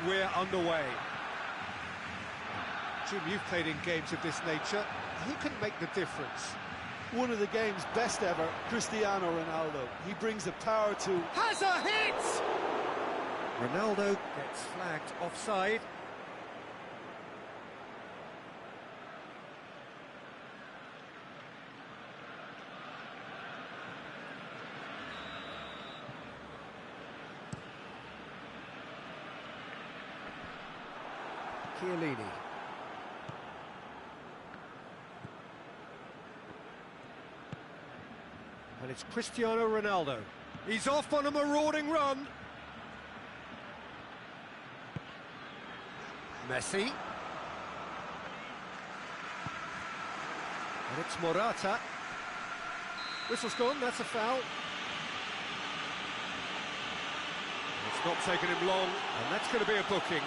we're underway. Jim, you've played in games of this nature. Who can make the difference? One of the game's best ever, Cristiano Ronaldo. He brings the power to... Has a hit! Ronaldo gets flagged offside. Chiellini. And it's Cristiano Ronaldo. He's off on a marauding run. Messi. And it's Morata. Whistle's gone, that's a foul. It's not taken him long, and that's going to be a booking.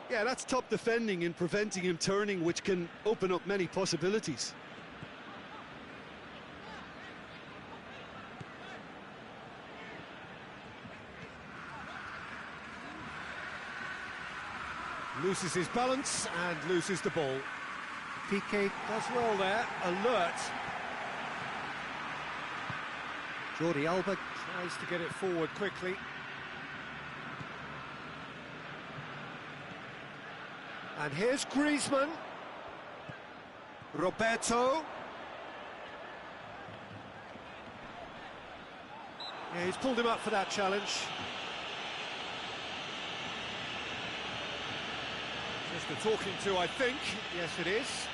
Yeah, that's top defending and preventing him turning, which can open up many possibilities. Loses his balance and loses the ball. Piqué does well there, alert. Jordi Alba tries to get it forward quickly. And here's Griezmann. Roberto. Yeah, he's pulled him up for that challenge. Just a talking to, I think. Yes, it is.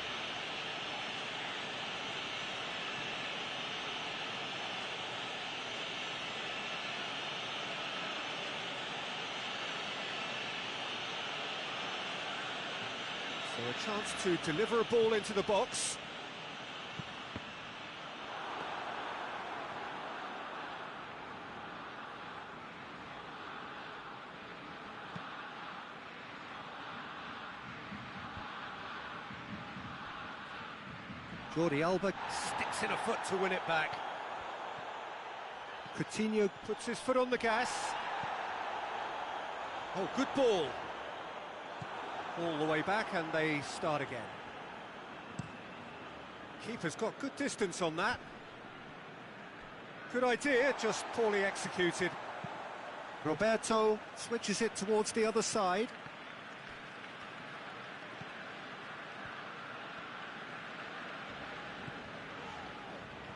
So a chance to deliver a ball into the box. Jordi Alba sticks in a foot to win it back. Coutinho puts his foot on the gas. Oh, good ball. All the way back and they start again. Keeper's got good distance on that. Good idea, just poorly executed. Roberto switches it towards the other side.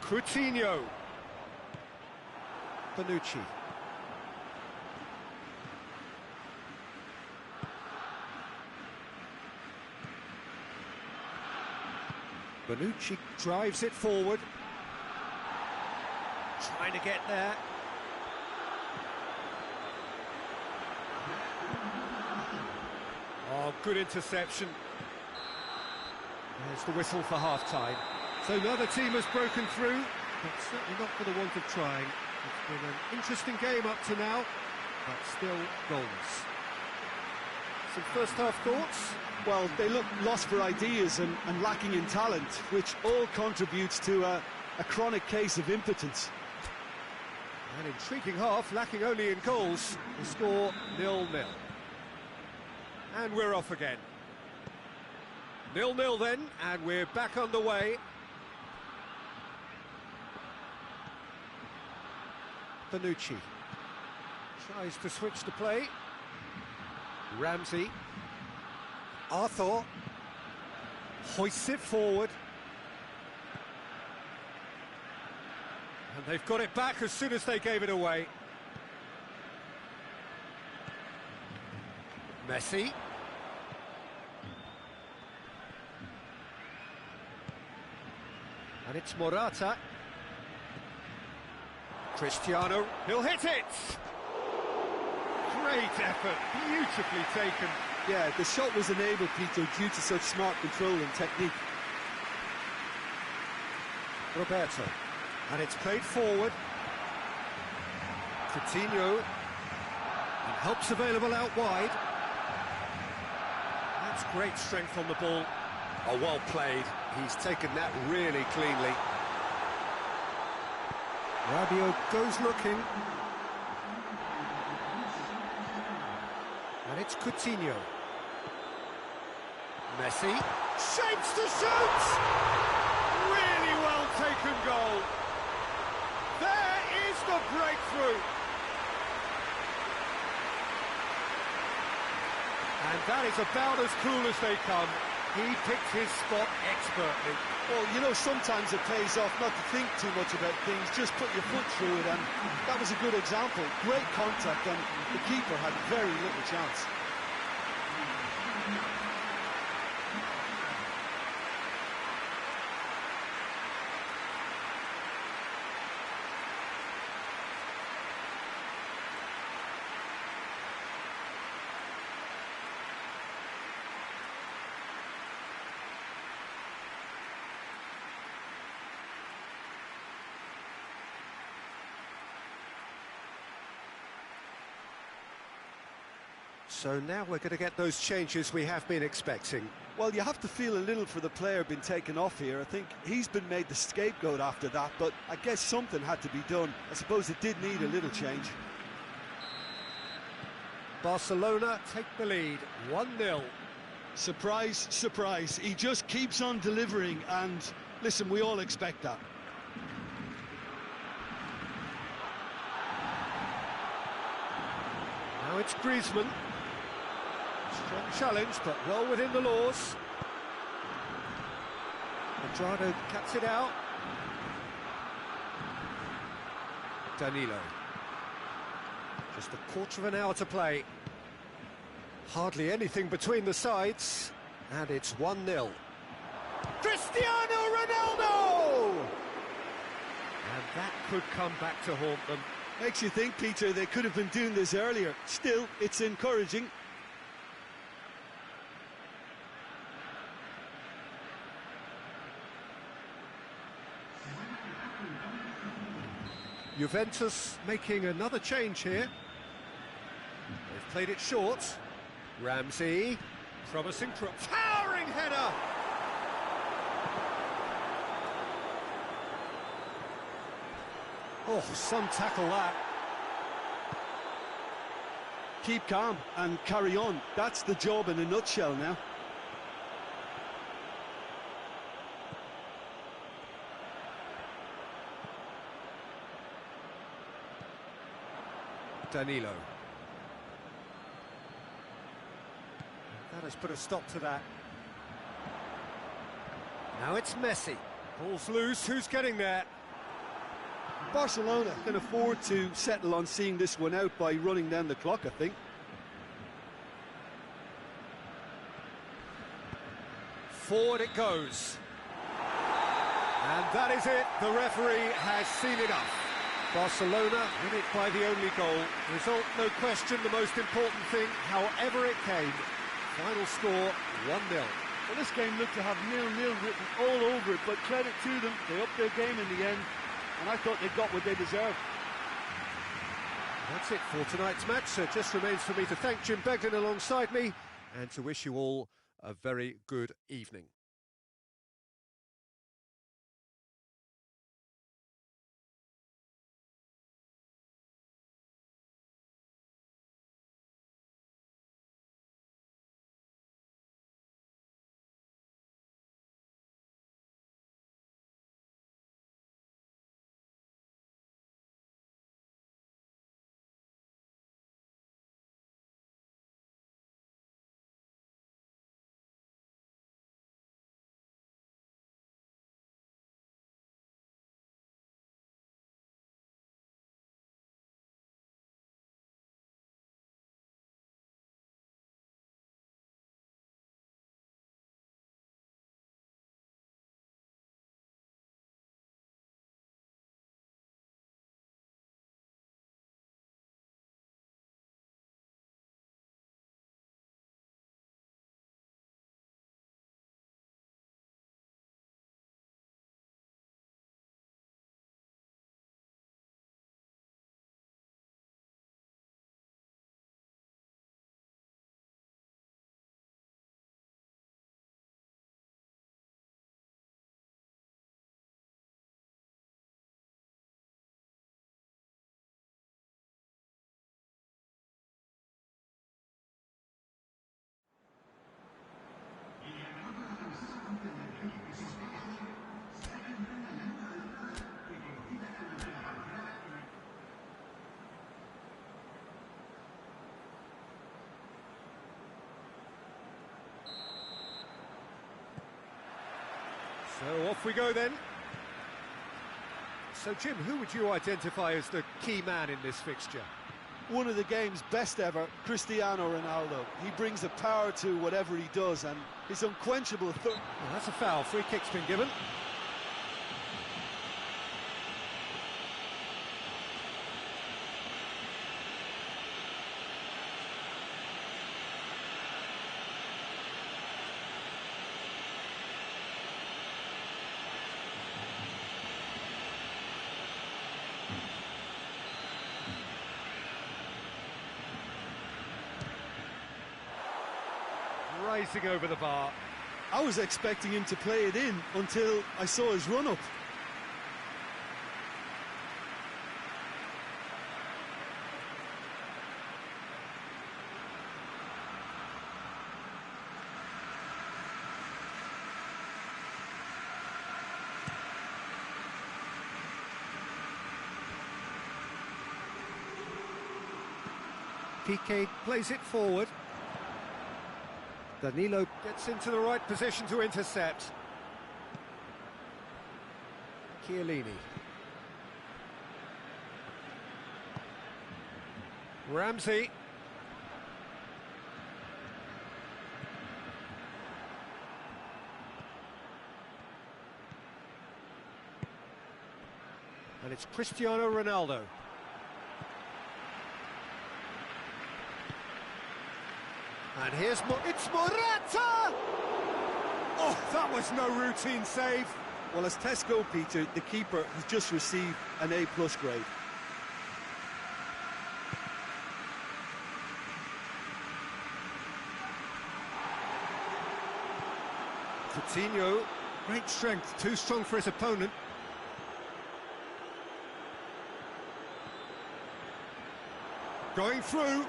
Coutinho. Bonucci. Bonucci drives it forward. Trying to get there. Oh, good interception. There's the whistle for half-time. So neither team has broken through, but certainly not for the want of trying. It's been an interesting game up to now, but still goals. Some first-half thoughts? Well, they look lost for ideas and lacking in talent, which all contributes to a chronic case of impotence. An intriguing half, lacking only in goals. The score 0-0. And we're off again. 0-0 then, and we're back underway. Bonucci tries to switch the play. Ramsey. Arthur hoists it forward. And they've got it back as soon as they gave it away. Messi. And it's Morata. Cristiano, he'll hit it! Great effort, beautifully taken. Yeah, the shot was enabled, Peter, due to such smart control and technique. Roberto, and it's played forward. Coutinho, and help's available out wide. That's great strength on the ball. Oh, well played. He's taken that really cleanly. Rabiot goes looking. And it's Coutinho. Messi shapes to shoot! Really well taken goal. There is the breakthrough. And that is about as cool as they come. He picked his spot expertly. Well, you know, sometimes it pays off not to think too much about things, just put your foot through it, and that was a good example. Great contact, and the keeper had very little chance. So now we're going to get those changes we have been expecting. Well, you have to feel a little for the player being taken off here. I think he's been made the scapegoat after that, but I guess something had to be done. I suppose it did need a little change. Barcelona take the lead, 1-0. Surprise, surprise. He just keeps on delivering, and listen, we all expect that. Now it's Griezmann. Strong challenge, but well within the laws. Madrado cuts it out. Danilo. Just a quarter of an hour to play. Hardly anything between the sides. And it's 1-0. Cristiano Ronaldo! And that could come back to haunt them. Makes you think, Peter, they could have been doing this earlier. Still, it's encouraging. Juventus making another change here. They've played it short. Ramsey, promising, towering header! Oh, some tackle that. Keep calm and carry on. That's the job in a nutshell now. Danilo. That has put a stop to that. Now it's Messi. Ball's loose, who's getting there? Barcelona can afford to settle on seeing this one out by running down the clock, I think. Forward it goes. And that is it. The referee has seen enough. Barcelona win it by the only goal. Result, no question, the most important thing, however it came. Final score, 1-0. Well, this game looked to have 0-0 written all over it, but credit to them, they upped their game in the end, and I thought they got what they deserved. That's it for tonight's match, so it just remains for me to thank Jim Beglin alongside me, and to wish you all a very good evening. So off we go then. So Jim, who would you identify as the key man in this fixture? One of the game's best ever, Cristiano Ronaldo. He brings a power to whatever he does, and his unquenchable Well, that's a foul. Free kick's been given. Racing over the bar. I was expecting him to play it in until I saw his run-up. Piqué plays it forward. Danilo gets into the right position to intercept. Chiellini. Ramsey. And it's Cristiano Ronaldo. And here's it's Morata! Oh, that was no routine save. Well, as tests go, Peter, the keeper has just received an A+ grade. Coutinho, great strength, too strong for his opponent. Going through.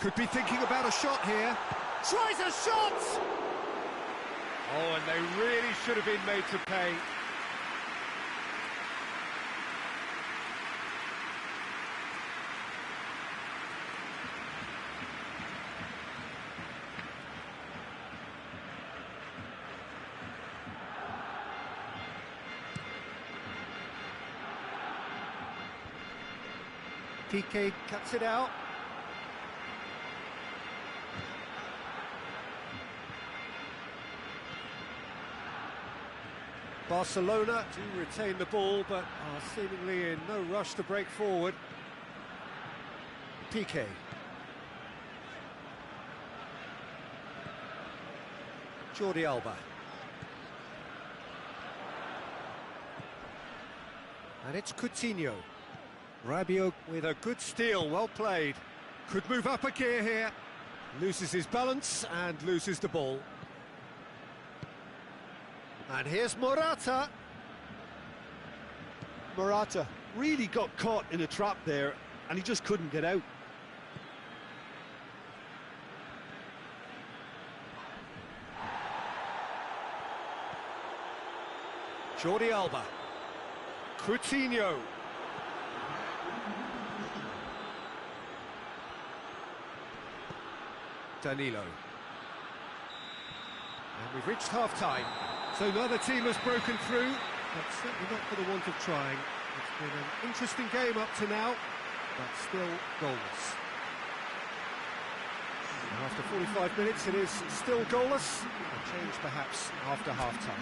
Could be thinking about a shot here. Tries a shot! Oh, and they really should have been made to pay. Piqué cuts it out. Barcelona do retain the ball, but are seemingly in no rush to break forward. Piqué. Jordi Alba. And it's Coutinho. Rabiot with a good steal, well played. Could move up a gear here. Loses his balance and loses the ball. And here's Morata. Morata really got caught in a trap there, and he just couldn't get out. Jordi Alba. Coutinho. Danilo. And we've reached half-time. So neither team has broken through, but certainly not for the want of trying. It's been an interesting game up to now, but still goalless. And after 45 minutes, it is still goalless. A change perhaps after half-time.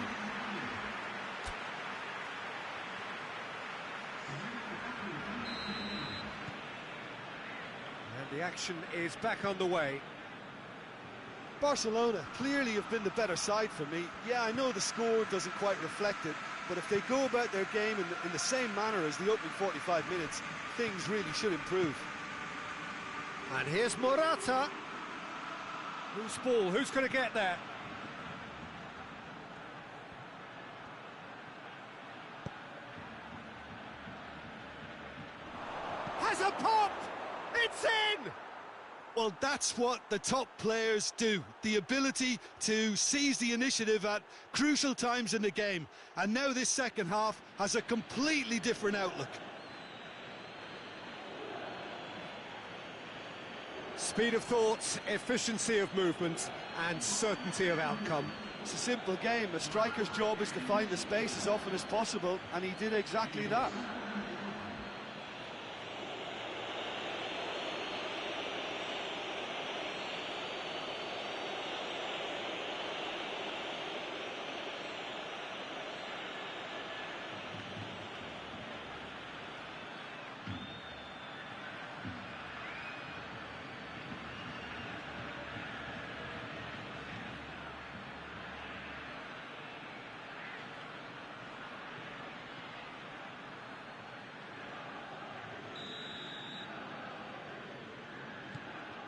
And the action is back underway. Barcelona clearly have been the better side for me. Yeah, I know the score doesn't quite reflect it, but if they go about their game in the same manner as the opening 45 minutes, things really should improve. And here's Morata. Who's ball? Who's going to get there? Has a pop! It's in! Well, that's what the top players do. The ability to seize the initiative at crucial times in the game. And now this second half has a completely different outlook. Speed of thought, efficiency of movement, and certainty of outcome. It's a simple game. A striker's job is to find the space as often as possible, and he did exactly that.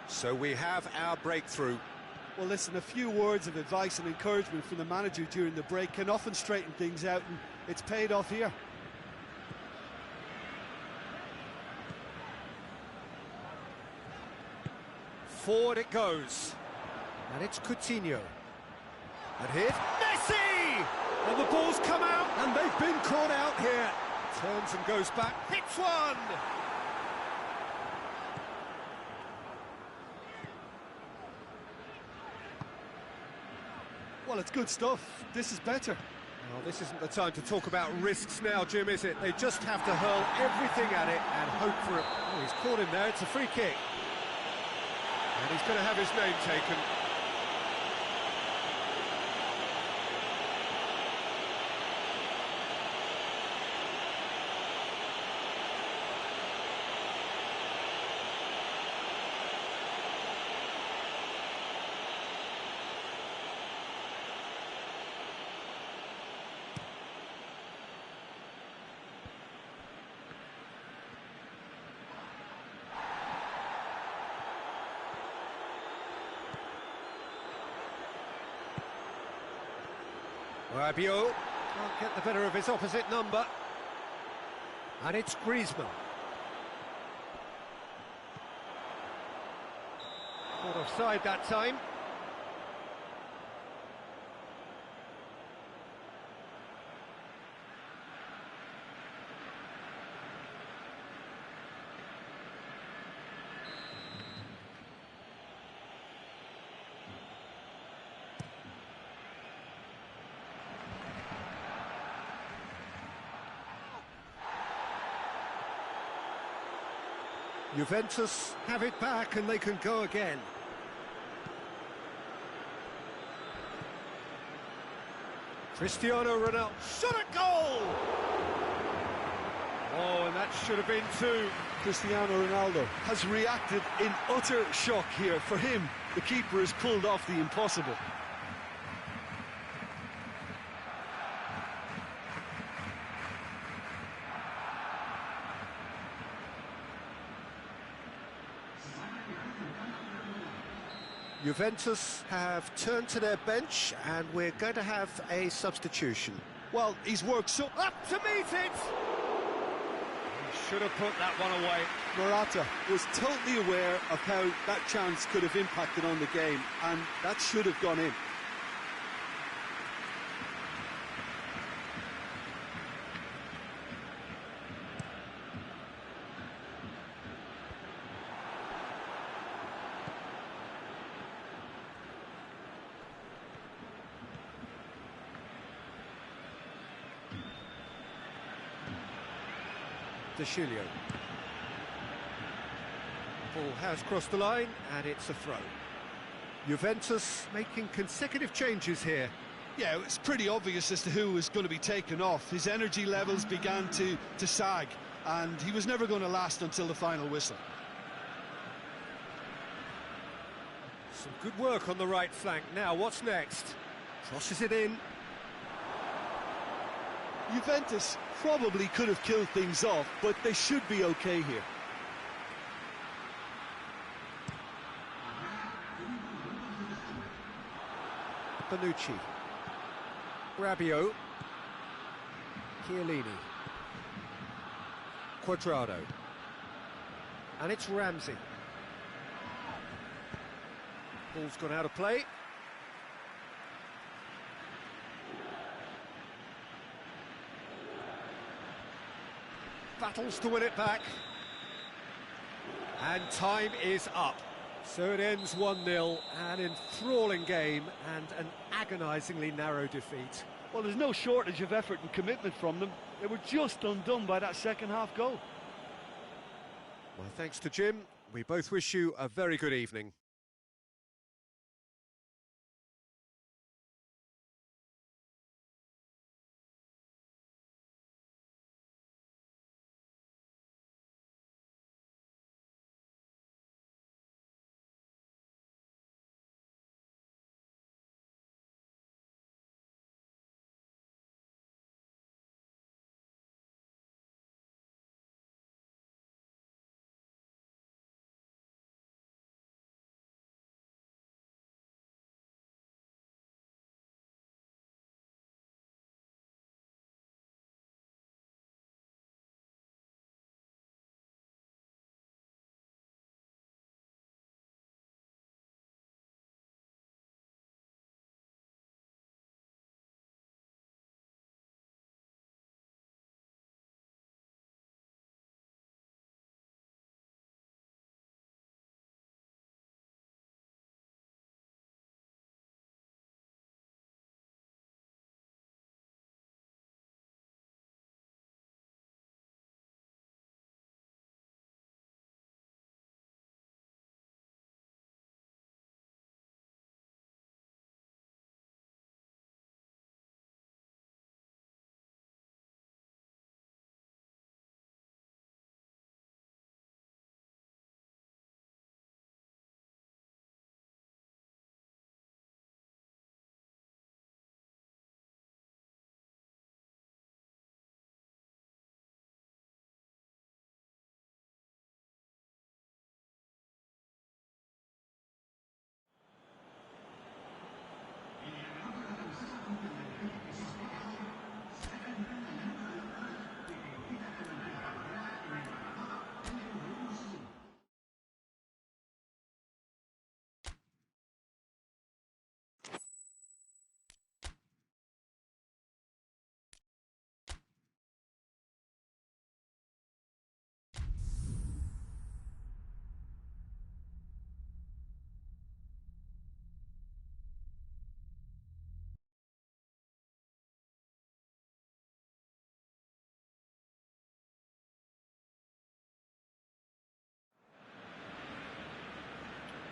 So we have our breakthrough. Well, listen, a few words of advice and encouragement from the manager during the break can often straighten things out, and it's paid off here. Forward it goes. And it's Coutinho. And here's Messi! And the ball's come out, and they've been caught out here. Turns and goes back, hits one! Well, it's good stuff. This is better. Well, this isn't the time to talk about risks now, Jim, is it? They just have to hurl everything at it and hope for it. Oh, he's caught him there. It's a free kick. And he's going to have his name taken. Rabiot can't get the better of his opposite number. And it's Griezmann. Caught offside that time. Juventus have it back and they can go again. Cristiano Ronaldo, shot at goal! Oh, and that should have been two. Cristiano Ronaldo has reacted in utter shock here. For him, the keeper has pulled off the impossible. Juventus have turned to their bench and we're going to have a substitution. Well, he's worked so... Up to meet it! He should have put that one away. Morata was totally aware of how that chance could have impacted on the game, and that should have gone in. Deschilio. Ball has crossed the line and it's a throw. Juventus making consecutive changes here. Yeah, it's pretty obvious as to who was going to be taken off. His energy levels began to sag, and he was never going to last until the final whistle. Some good work on the right flank. Now, what's next? Crosses it in. Juventus probably could have killed things off, but they should be okay here. Bonucci. Rabiot. Chiellini. Quadrado. And it's Ramsey. Ball's gone out of play. Battles to win it back. And time is up. So it ends 1-0, an enthralling game and an agonisingly narrow defeat. Well, there's no shortage of effort and commitment from them. They were just undone by that second half goal. My thanks to Jim. We both wish you a very good evening.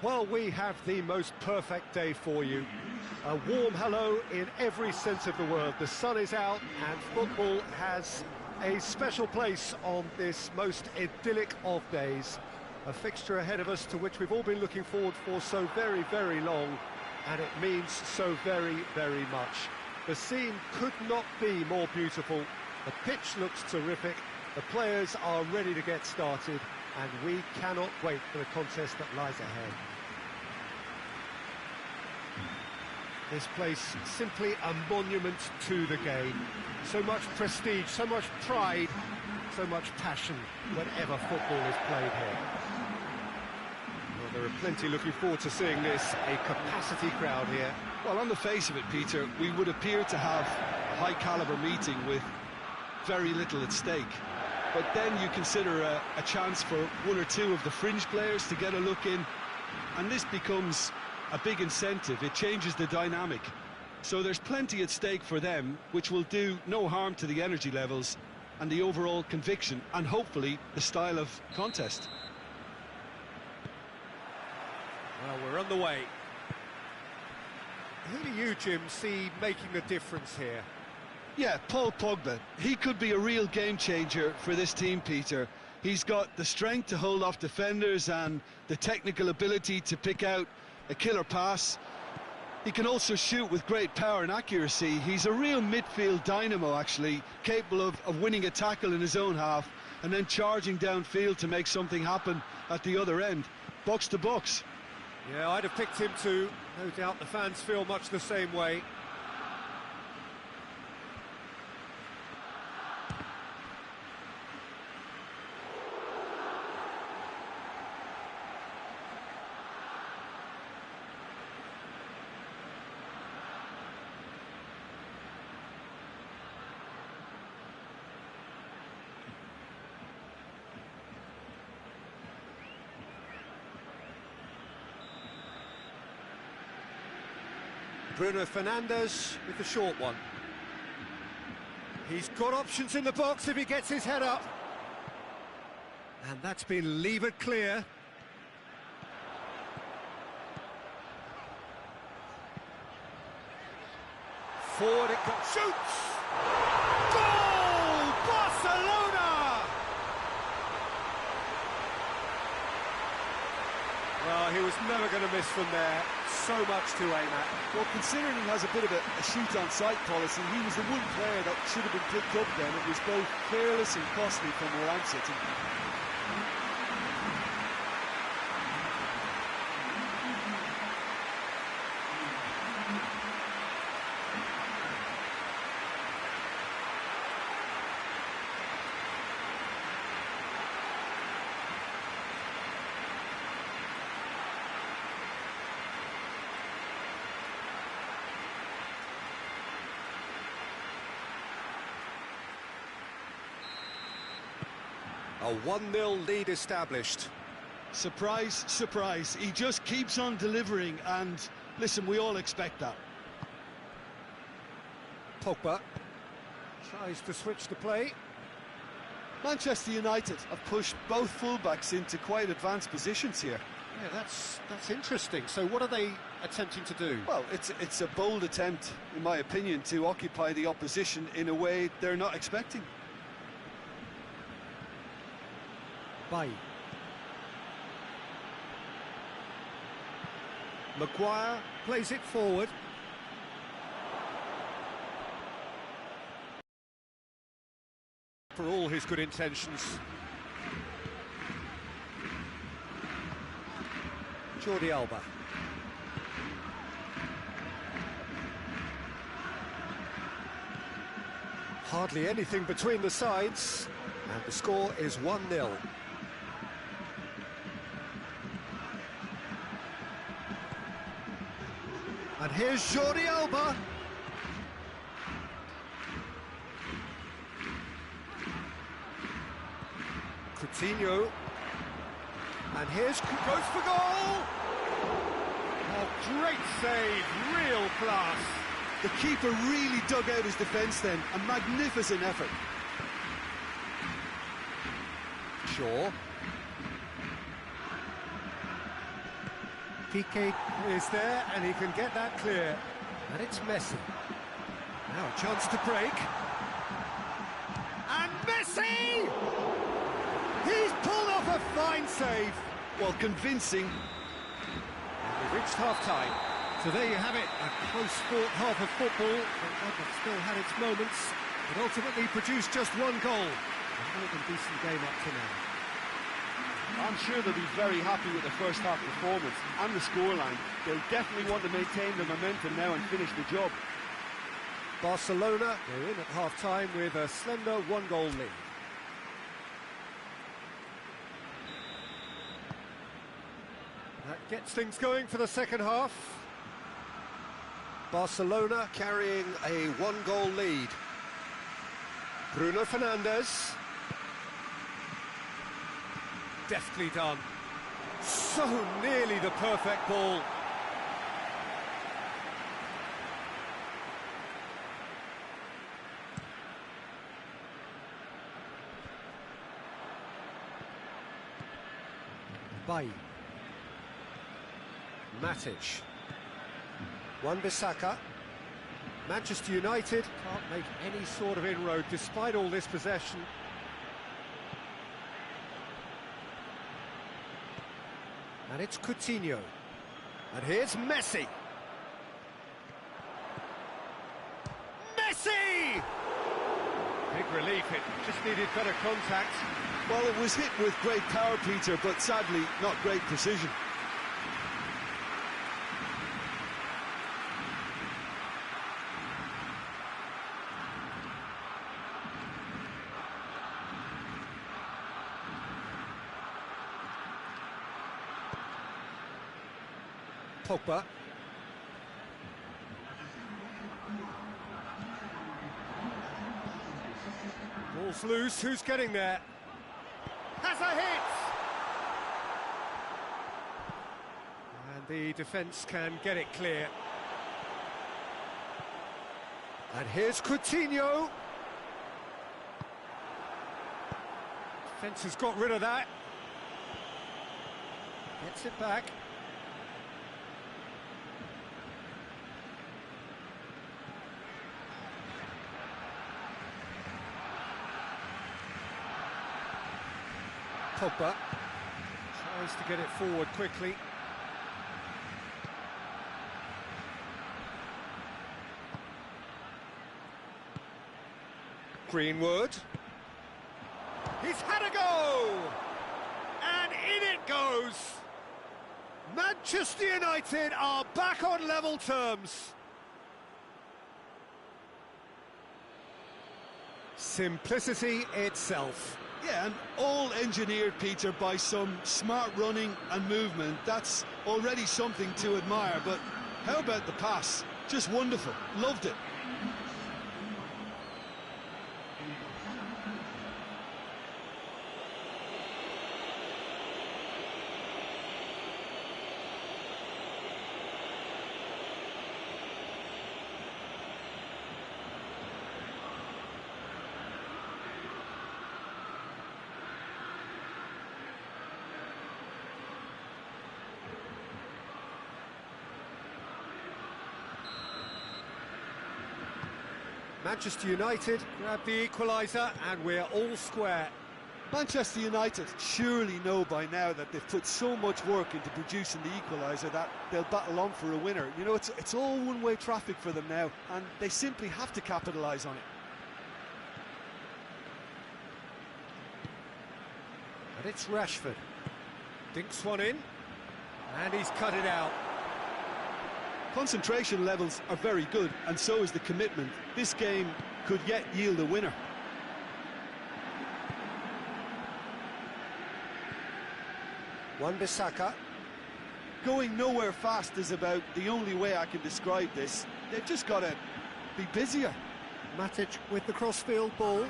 Well, we have the most perfect day for you. A warm hello in every sense of the word. The sun is out and football has a special place on this most idyllic of days. A fixture ahead of us to which we've all been looking forward for so very, very long, and it means so very, very much. The scene could not be more beautiful. The pitch looks terrific. The players are ready to get started, and we cannot wait for the contest that lies ahead. This place simply a monument to the game. So much prestige, so much pride, so much passion whenever football is played here. Well, there are plenty looking forward to seeing this, a capacity crowd here. Well, on the face of it, Peter, we would appear to have a high-caliber meeting with very little at stake. But then you consider a chance for one or two of the fringe players to get a look in, and this becomes a big incentive. It changes the dynamic. So there's plenty at stake for them, which will do no harm to the energy levels and the overall conviction, and hopefully the style of contest. Well, we're on the way. Who do you, Jim, see making the difference here? Yeah, Paul Pogba. He could be a real game changer for this team, Peter. He's got the strength to hold off defenders and the technical ability to pick out a killer pass. He can also shoot with great power and accuracy. He's a real midfield dynamo, actually, capable of winning a tackle in his own half and then charging downfield to make something happen at the other end. Box to box. Yeah, I'd have picked him too. No doubt the fans feel much the same way. Bruno Fernandes with the short one. He's got options in the box if he gets his head up. And that's been levered clear. Forward it goes, shoots! Goal! Barcelona! Well, he was never going to miss from there. So much to aim at. Well, considering he has a bit of a shoot-on-sight policy, he was the one player that should have been picked up then. It was both careless and costly from where I'm sitting. A 1-0 lead established. Surprise, surprise. He just keeps on delivering, and listen, we all expect that. Pogba tries to switch the play. Manchester United have pushed both fullbacks into quite advanced positions here. Yeah, that's interesting. So what are they attempting to do? Well, it's a bold attempt, in my opinion, to occupy the opposition in a way they're not expecting. Bay. Maguire plays it forward. For all his good intentions. Jordi Alba. Hardly anything between the sides, and the score is 1-0. And here's Jordi Alba. Coutinho. And here's goes for goal. Oh, great save, real class. The keeper really dug out his defence then, a magnificent effort. Shaw. Piqué is there, and he can get that clear. And it's Messi. Now a chance to break. And Messi! He's pulled off a fine save. Well, convincing. And we've reached half-time. So there you have it, a close-fought half of football. But still had its moments, but ultimately produced just one goal. A more than decent game up to now. I'm sure they'll be very happy with the first half performance and the scoreline. They'll definitely want to maintain the momentum now and finish the job. Barcelona, they're in at half-time with a slender one-goal lead. That gets things going for the second half. Barcelona carrying a one-goal lead. Bruno Fernandes. Deftly done. So nearly the perfect ball. Bay. Matic. Wan-Bissaka. Manchester United can't make any sort of inroad despite all this possession. And it's Coutinho. And here's Messi. Messi! Big relief, it just needed better contact. Well, it was hit with great power, Peter, but sadly not great precision. Pogba. Ball's loose, who's getting there? Has a hit! And the defence can get it clear. And here's Coutinho. Defence has got rid of that. Gets it back. Pogba tries to get it forward quickly. Greenwood. He's had a go! And in it goes! Manchester United are back on level terms. Simplicity itself. Yeah, and all engineered, Peter, by some smart running and movement. That's already something to admire, but how about the pass? Just wonderful. Loved it. Manchester United grab the equaliser and we're all square. Manchester United surely know by now that they've put so much work into producing the equaliser that they'll battle on for a winner. You know, it's all one-way traffic for them now, and they simply have to capitalise on it. And it's Rashford. Dinks one in, and he's cut it out. Concentration levels are very good, and so is the commitment. This game could yet yield a winner. Wan-Bissaka. Going nowhere fast is about the only way I can describe this. They've just got to be busier. Matic with the crossfield ball.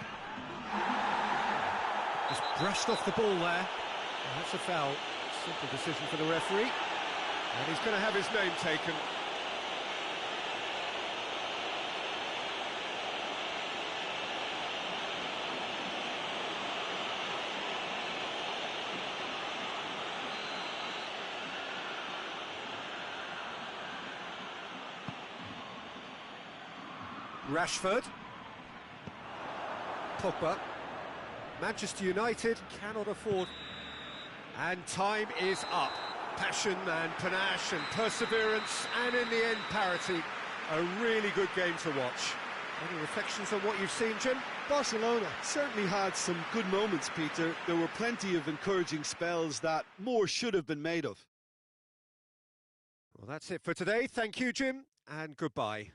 Just brushed off the ball there. And that's a foul. Simple decision for the referee. And he's going to have his name taken. Rashford. Pogba. Manchester United cannot afford. And time is up. Passion and panache and perseverance, and in the end, parity. A really good game to watch. Any reflections on what you've seen, Jim? Barcelona certainly had some good moments, Peter. There were plenty of encouraging spells that more should have been made of. Well, that's it for today. Thank you, Jim, and goodbye.